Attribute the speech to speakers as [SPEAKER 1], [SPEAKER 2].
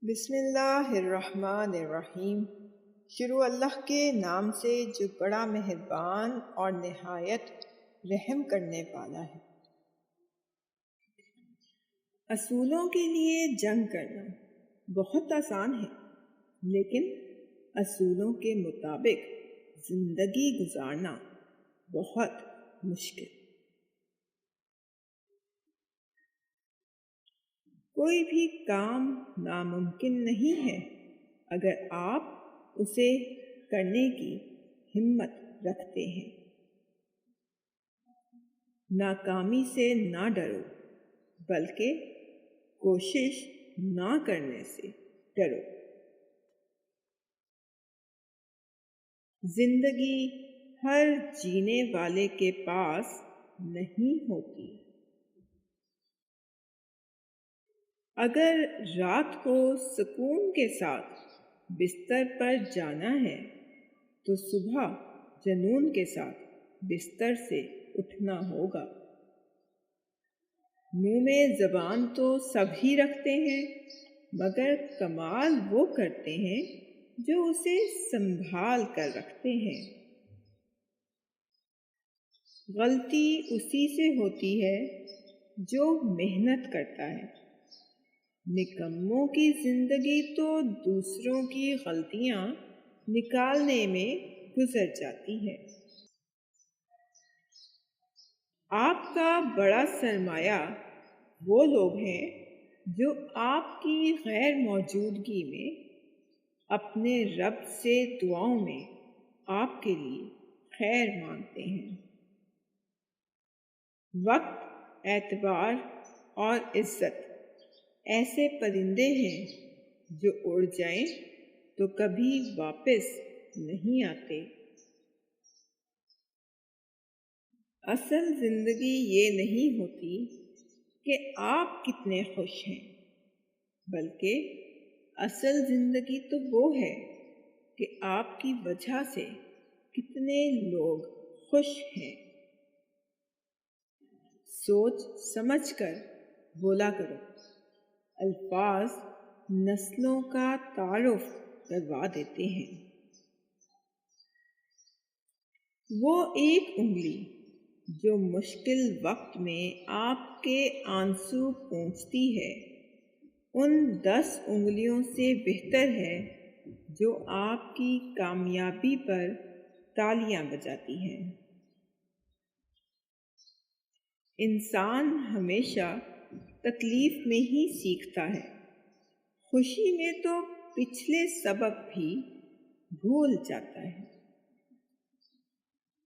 [SPEAKER 1] بسم اللہ الرحمن الرحیم۔ شروع اللہ کے نام سے جو بڑا مہربان اور نہایت رحم کرنے والا ہے۔ اصولوں کے لیے جنگ کرنا بہت آسان ہے، لیکن اصولوں کے مطابق زندگی گزارنا بہت مشکل۔ کوئی بھی کام ناممکن نہیں ہے اگر آپ اسے کرنے کی ہمت رکھتے ہیں۔ ناکامی سے نہ ڈرو، بلکہ کوشش نہ کرنے سے ڈرو۔ زندگی ہر جینے والے کے پاس نہیں ہوتی۔ اگر رات کو سکون کے ساتھ بستر پر جانا ہے تو صبح جنون کے ساتھ بستر سے اٹھنا ہوگا۔ منہ میں زبان تو سب ہی رکھتے ہیں، مگر کمال وہ کرتے ہیں جو اسے سنبھال کر رکھتے ہیں۔ غلطی اسی سے ہوتی ہے جو محنت کرتا ہے۔ نکموں کی زندگی تو دوسروں کی غلطیاں نکالنے میں گزر جاتی ہے۔ آپ کا بڑا سرمایہ وہ لوگ ہیں جو آپ کی غیر موجودگی میں اپنے رب سے دعاؤں میں آپ کے لیے خیر مانگتے ہیں۔ وقت، اعتبار اور عزت ایسے پرندے ہیں جو اڑ جائیں تو کبھی واپس نہیں آتے۔ اصل زندگی یہ نہیں ہوتی کہ آپ کتنے خوش ہیں، بلکہ اصل زندگی تو وہ ہے کہ آپ کی وجہ سے کتنے لوگ خوش ہیں۔ سوچ سمجھ کر بولا کرو، الفاظ نسلوں کا تعارف کروا دیتے ہیں۔ وہ ایک انگلی جو مشکل وقت میں آپ کے آنسو پونچھتی ہے، ان 10 انگلیوں سے بہتر ہے جو آپ کی کامیابی پر تالیاں بجاتی ہیں۔ انسان ہمیشہ تکلیف میں ہی سیکھتا ہے، خوشی میں تو پچھلے سبق بھی بھول جاتا ہے۔